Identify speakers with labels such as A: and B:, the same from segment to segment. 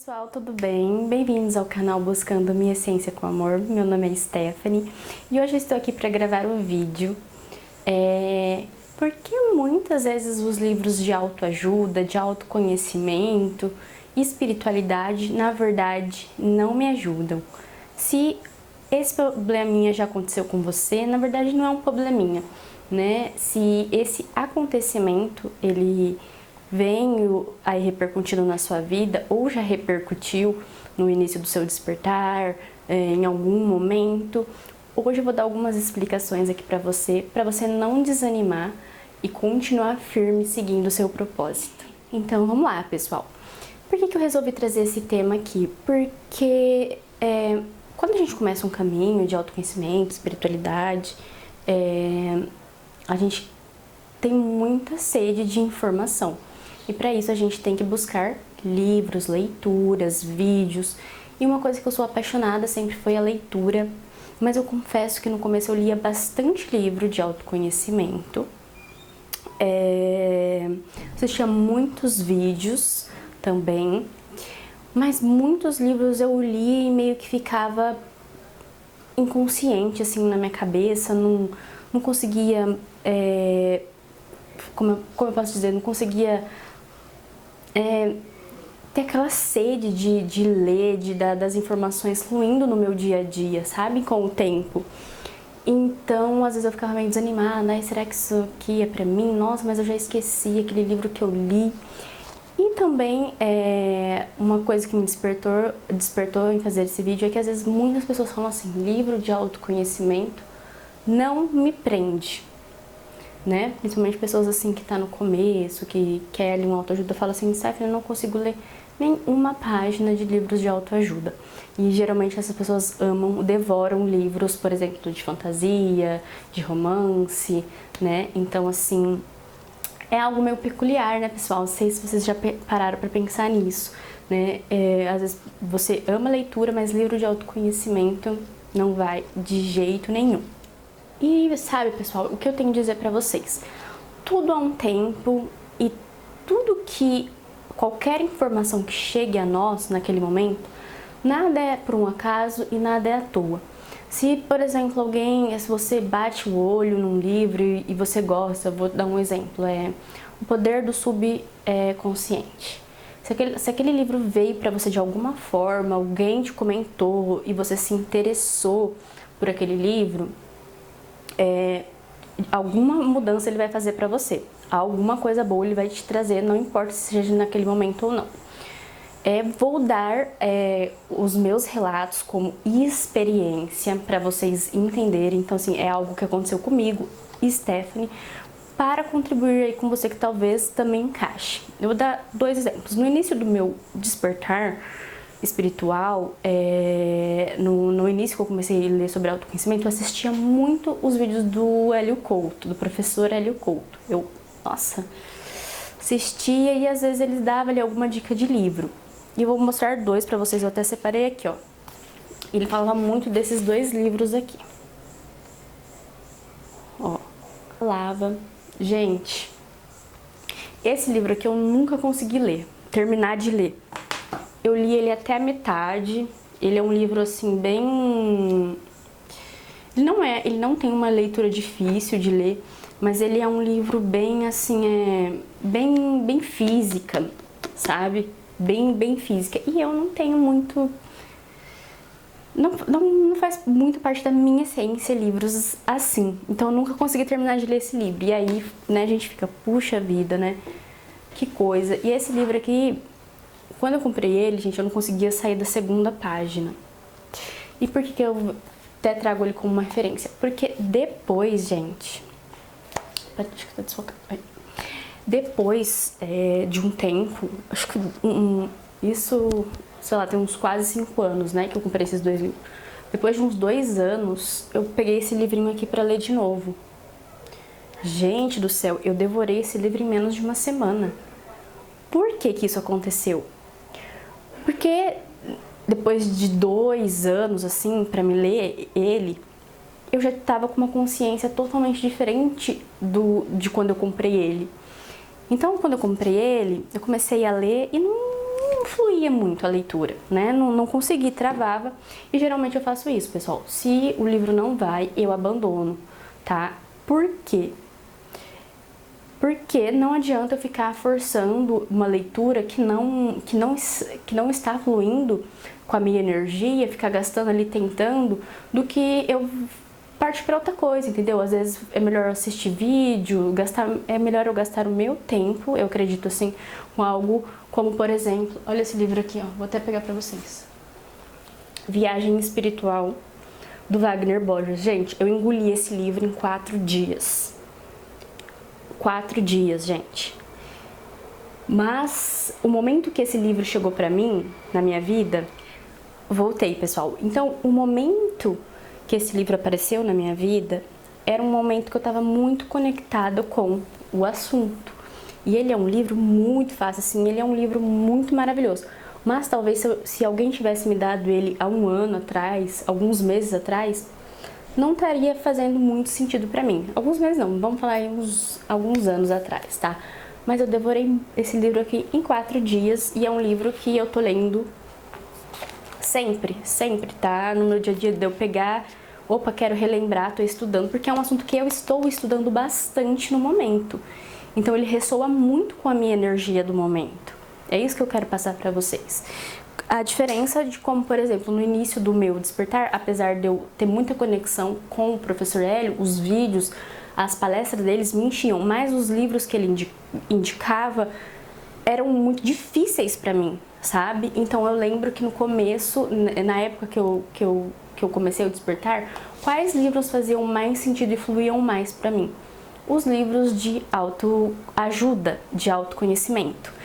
A: pessoal, tudo bem? Bem-vindos ao canal Buscando Minha Essência com Amor. Meu nome é Stephanie e hoje eu estou aqui para gravar um vídeo porque muitas vezes os livros de autoajuda, de autoconhecimento e espiritualidade, na verdade, não me ajudam. Se esse probleminha já aconteceu com você, na verdade não é um probleminha, né? Se esse acontecimento, ele vem aí repercutindo na sua vida ou já repercutiu no início do seu despertar, em algum momento, hoje eu vou dar algumas explicações aqui para você não desanimar e continuar firme seguindo o seu propósito. Então vamos lá, pessoal. Por que eu resolvi trazer esse tema aqui? Porque quando a gente começa um caminho de autoconhecimento, espiritualidade, a gente tem muita sede de informação. E para isso a gente tem que buscar livros, leituras, vídeos. E uma coisa que eu sou apaixonada sempre foi a leitura. Mas eu confesso que no começo eu lia bastante livro de autoconhecimento. Assistia muitos vídeos também. Mas muitos livros eu li e meio que ficava inconsciente assim na minha cabeça. Não conseguia... como eu posso dizer? Não conseguia... ter aquela sede de ler, das informações fluindo no meu dia a dia, sabe? Com o tempo. Então, às vezes eu ficava meio desanimada. Será que isso aqui é pra mim? Nossa, mas eu já esqueci aquele livro que eu li. E também, uma coisa que me despertou em fazer esse vídeo é que às vezes muitas pessoas falam assim, livro de autoconhecimento não me prende. Né? Principalmente pessoas assim que tá no começo, que quer ali uma autoajuda, fala assim, Stephanie, eu não consigo ler nem uma página de livros de autoajuda. E geralmente essas pessoas devoram livros, por exemplo, de fantasia, de romance, né? Então assim, é algo meio peculiar, né, pessoal? Não sei se vocês já pararam pra pensar nisso, né? Às vezes você ama leitura, mas livro de autoconhecimento não vai de jeito nenhum. E sabe, pessoal, o que eu tenho a dizer pra vocês? Tudo há um tempo e qualquer informação que chegue a nós naquele momento, nada é por um acaso e nada é à toa. Se, por exemplo, se você bate o olho num livro e você gosta, vou dar um exemplo, O Poder do Subconsciente. Se aquele livro veio pra você de alguma forma, alguém te comentou e você se interessou por aquele livro, alguma mudança ele vai fazer pra você, alguma coisa boa ele vai te trazer, não importa se seja naquele momento ou não. Vou dar os meus relatos como experiência para vocês entenderem, então assim, é algo que aconteceu comigo, Stephanie, para contribuir aí com você que talvez também encaixe. Eu vou dar dois exemplos. No início do meu despertar espiritual, no início que eu comecei a ler sobre autoconhecimento, eu assistia muito os vídeos do Hélio Couto, do professor Hélio Couto. Nossa, assistia e às vezes ele dava ali alguma dica de livro. E eu vou mostrar dois pra vocês, eu até separei aqui, ó. Ele falava muito desses dois livros aqui. Ó, falava. Gente, esse livro aqui eu nunca consegui terminar de ler. Eu li ele até a metade, ele é um livro assim bem... Ele não tem uma leitura difícil de ler, mas ele é um livro bem assim, bem física, sabe? Bem física. E eu não tenho muito... Não faz muito parte da minha essência livros assim. Então eu nunca consegui terminar de ler esse livro. E aí, né, a gente fica, puxa vida, né? Que coisa. E esse livro aqui... Quando eu comprei ele, gente, eu não conseguia sair da segunda página. E por que eu até trago ele como uma referência? Porque depois, gente... Acho que tá desfocado. Depois de um tempo, acho que isso, sei lá, tem uns quase 5 anos, né, que eu comprei esses dois livros. Depois de uns 2 anos, eu peguei esse livrinho aqui pra ler de novo. Gente do céu, eu devorei esse livro em menos de uma semana. Por que isso aconteceu? Porque depois de 2 anos, assim, pra me ler ele, eu já tava com uma consciência totalmente diferente de quando eu comprei ele. Então, quando eu comprei ele, eu comecei a ler e não fluía muito a leitura, né? Não consegui, travava. E geralmente eu faço isso, pessoal. Se o livro não vai, eu abandono, tá? Por quê? Porque não adianta eu ficar forçando uma leitura que não está fluindo com a minha energia, ficar gastando ali tentando, do que eu partir para outra coisa, entendeu? Às vezes é melhor assistir vídeo, é melhor eu gastar o meu tempo, eu acredito assim, com algo como, por exemplo, olha esse livro aqui, ó, vou até pegar para vocês. Viagem Espiritual, do Wagner Borges. Gente, eu engoli esse livro em 4 dias. 4 dias, gente. Mas o momento que esse livro chegou pra mim, na minha vida, voltei, pessoal. Então, o momento que esse livro apareceu na minha vida, era um momento que eu tava muito conectada com o assunto. E ele é um livro muito fácil, assim, ele é um livro muito maravilhoso. Mas talvez se alguém tivesse me dado ele há um ano atrás, alguns meses atrás, não estaria fazendo muito sentido pra mim. Alguns meses não, vamos falar aí alguns anos atrás, tá? Mas eu devorei esse livro aqui em 4 dias e é um livro que eu tô lendo sempre, tá? No meu dia a dia de eu pegar, opa, quero relembrar, tô estudando, porque é um assunto que eu estou estudando bastante no momento. Então ele ressoa muito com a minha energia do momento. É isso que eu quero passar pra vocês. A diferença de como, por exemplo, no início do meu despertar, apesar de eu ter muita conexão com o professor Hélio, os vídeos, as palestras deles me enchiam, mas os livros que ele indicava eram muito difíceis para mim, sabe? Então eu lembro que no começo, na época que eu comecei o despertar, quais livros faziam mais sentido e fluíam mais para mim? Os livros de autoajuda, de autoconhecimento.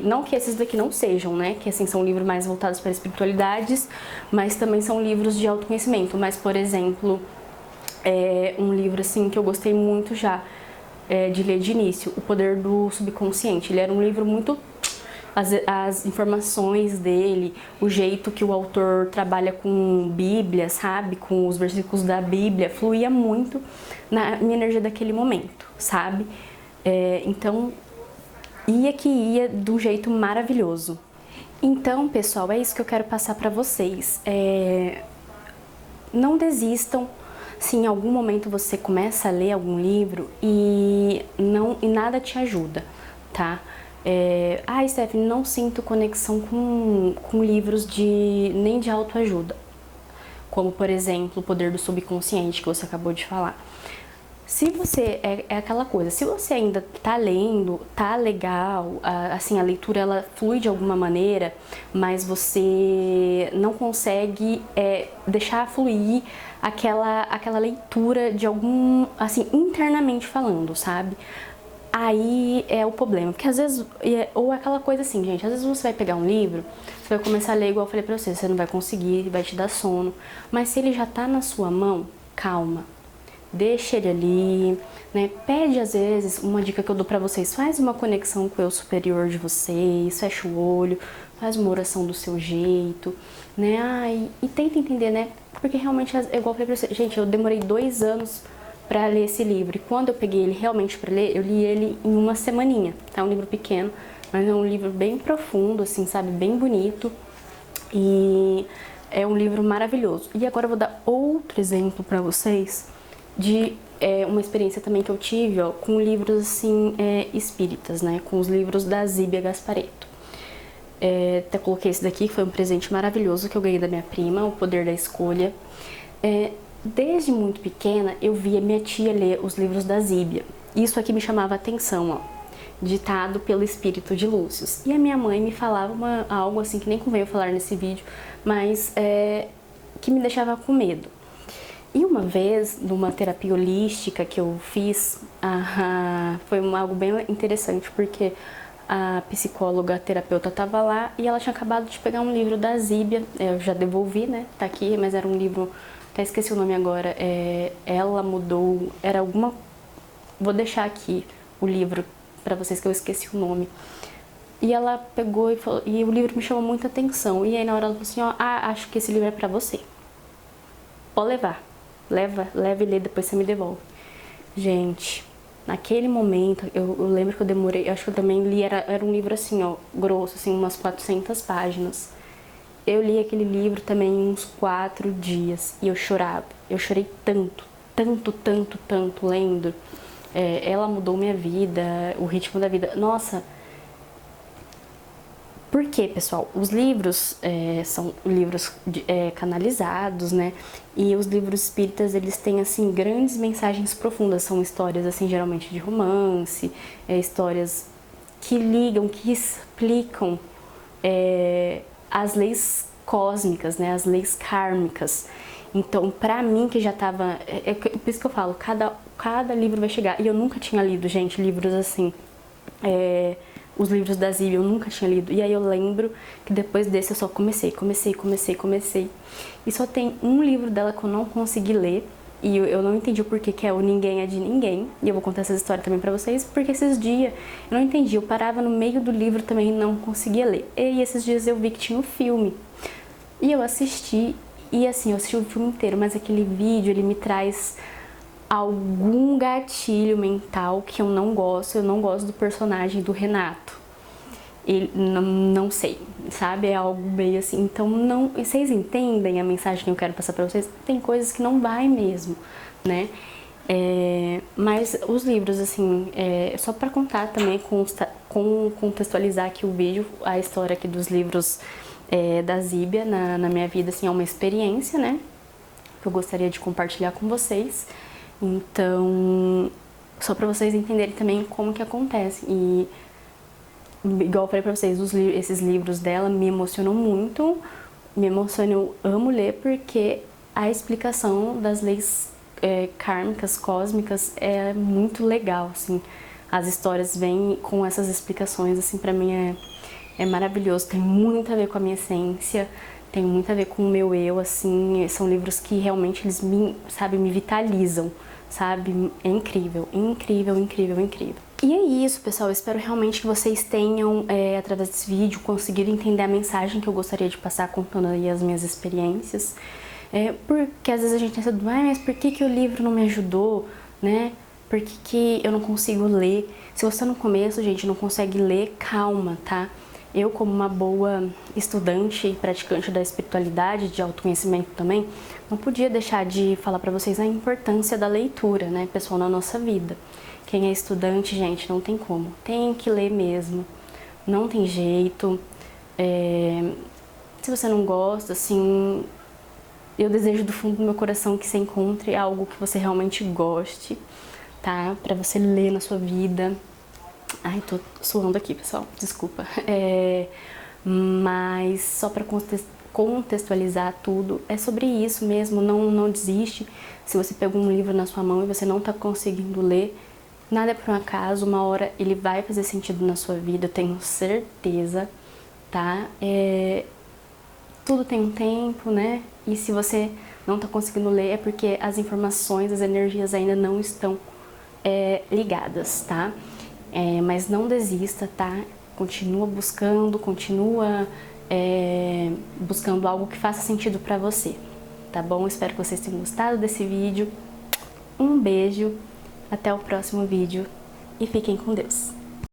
A: Não que esses daqui não sejam, né? Que assim são livros mais voltados para espiritualidades, mas também são livros de autoconhecimento. Mas, por exemplo, um livro assim que eu gostei muito já de ler de início, O Poder do Subconsciente. Ele era um livro muito... As informações dele, o jeito que o autor trabalha com Bíblia, sabe? Com os versículos da Bíblia, fluía muito na minha energia daquele momento, sabe? Então... ia de um jeito maravilhoso. Então, pessoal, é isso que eu quero passar pra vocês. Não desistam se em algum momento você começa a ler algum livro e nada te ajuda, tá? Stephanie, não sinto conexão com livros nem de autoajuda. Como, por exemplo, O Poder do Subconsciente, que você acabou de falar. Se você, é aquela coisa, se você ainda tá lendo, tá legal, assim, a leitura ela flui de alguma maneira, mas você não consegue deixar fluir aquela leitura de algum, assim, internamente falando, sabe? Aí é o problema, porque às vezes, ou aquela coisa assim, gente, às vezes você vai pegar um livro, você vai começar a ler igual eu falei pra você não vai conseguir, vai te dar sono, mas se ele já tá na sua mão, calma. Deixa ele ali, né? Pede às vezes, uma dica que eu dou pra vocês, faz uma conexão com o eu superior de vocês, fecha o olho, faz uma oração do seu jeito, né? E tenta entender, né? Porque realmente, igual eu falei pra vocês, gente, eu demorei 2 anos pra ler esse livro. E quando eu peguei ele realmente pra ler, eu li ele em uma semaninha. É um livro pequeno, mas é um livro bem profundo, assim, sabe? Bem bonito. E é um livro maravilhoso. E agora eu vou dar outro exemplo pra vocês de uma experiência também que eu tive, ó, com livros assim espíritas, né, com os livros da Zíbia Gasparetto. Até coloquei esse daqui, que foi um presente maravilhoso que eu ganhei da minha prima, O Poder da Escolha. Desde muito pequena eu via minha tia ler os livros da Zíbia. Isso aqui me chamava a atenção, ó, ditado pelo espírito de Lúcius. E a minha mãe me falava algo assim que nem convém eu falar nesse vídeo, mas que me deixava com medo. E uma vez, numa terapia holística que eu fiz, foi algo bem interessante, porque a psicóloga, a terapeuta estava lá e ela tinha acabado de pegar um livro da Zíbia, eu já devolvi, né, tá aqui, mas era um livro, até esqueci o nome agora, ela mudou, era alguma... Vou deixar aqui o livro pra vocês que eu esqueci o nome. E ela pegou e falou, e o livro me chamou muita atenção, e aí na hora ela falou assim, ó, acho que esse livro é pra você. Pode levar. Leva e lê, depois você me devolve. Gente, Naquele momento, eu lembro que eu demorei, eu acho que eu também li, era um livro assim, ó, grosso, assim, umas 400 páginas. Eu li aquele livro também em uns 4 dias e eu chorava. Eu chorei tanto, tanto, tanto, tanto lendo. Ela mudou minha vida, o ritmo da vida. Nossa, por quê, pessoal? Os livros são livros canalizados, né? E os livros espíritas, eles têm, assim, grandes mensagens profundas. São histórias, assim, geralmente de romance, histórias que ligam, que explicam as leis cósmicas, né? As leis kármicas. Então, pra mim, que já tava... por isso que eu falo, cada livro vai chegar. E eu nunca tinha lido, gente, livros assim... os livros da Zíbia eu nunca tinha lido. E aí eu lembro que depois desse eu só comecei. E só tem um livro dela que eu não consegui ler. E eu não entendi o porquê que é o Ninguém é de Ninguém. E eu vou contar essa história também pra vocês, porque esses dias eu não entendi. Eu parava no meio do livro também e não conseguia ler. E esses dias eu vi que tinha um filme. E eu assisti, e assim, eu assisti o filme inteiro, mas aquele vídeo, ele me traz algum gatilho mental que eu não gosto. Eu não gosto do personagem do Renato. Ele, não sei, sabe? É algo meio assim. Então, não. Vocês entendem a mensagem que eu quero passar pra vocês? Tem coisas que não vai mesmo, né? Mas os livros, assim, só pra contar também, contextualizar aqui o vídeo, a história aqui dos livros da Zíbia na minha vida, assim, é uma experiência, né? Que eu gostaria de compartilhar com vocês. Então, só pra vocês entenderem também como que acontece. E, igual eu falei pra vocês, esses livros dela me emocionam muito. Me emocionam, eu amo ler, porque a explicação das leis kármicas, cósmicas, é muito legal, assim. As histórias vêm com essas explicações, assim, pra mim é maravilhoso. Tem muito a ver com a minha essência, tem muito a ver com o meu eu, assim. São livros que realmente eles me vitalizam, sabe? É incrível, incrível, incrível, incrível. E é isso, pessoal. Eu espero realmente que vocês tenham, através desse vídeo, conseguido entender a mensagem que eu gostaria de passar, contando aí as minhas experiências. Porque às vezes a gente pensa, mas por que o livro não me ajudou, né? Por que eu não consigo ler? Se você no começo, gente, não consegue ler, calma, tá? Eu, como uma boa estudante e praticante da espiritualidade, de autoconhecimento também, não podia deixar de falar pra vocês a importância da leitura, né, pessoal, na nossa vida. Quem é estudante, gente, não tem como. Tem que ler mesmo. Não tem jeito. Se você não gosta, assim, eu desejo do fundo do meu coração que você encontre algo que você realmente goste, tá? Pra você ler na sua vida. Ai, tô suando aqui, pessoal, desculpa. Mas só pra contextualizar tudo, é sobre isso mesmo, não desiste. Se você pegou um livro na sua mão e você não tá conseguindo ler, nada é por um acaso, uma hora ele vai fazer sentido na sua vida, eu tenho certeza, tá? Tudo tem um tempo, né? E se você não tá conseguindo ler, é porque as informações, as energias ainda não estão ligadas, tá? Mas não desista, tá? Continua buscando, buscando algo que faça sentido pra você, tá bom? Espero que vocês tenham gostado desse vídeo. Um beijo, até o próximo vídeo e fiquem com Deus.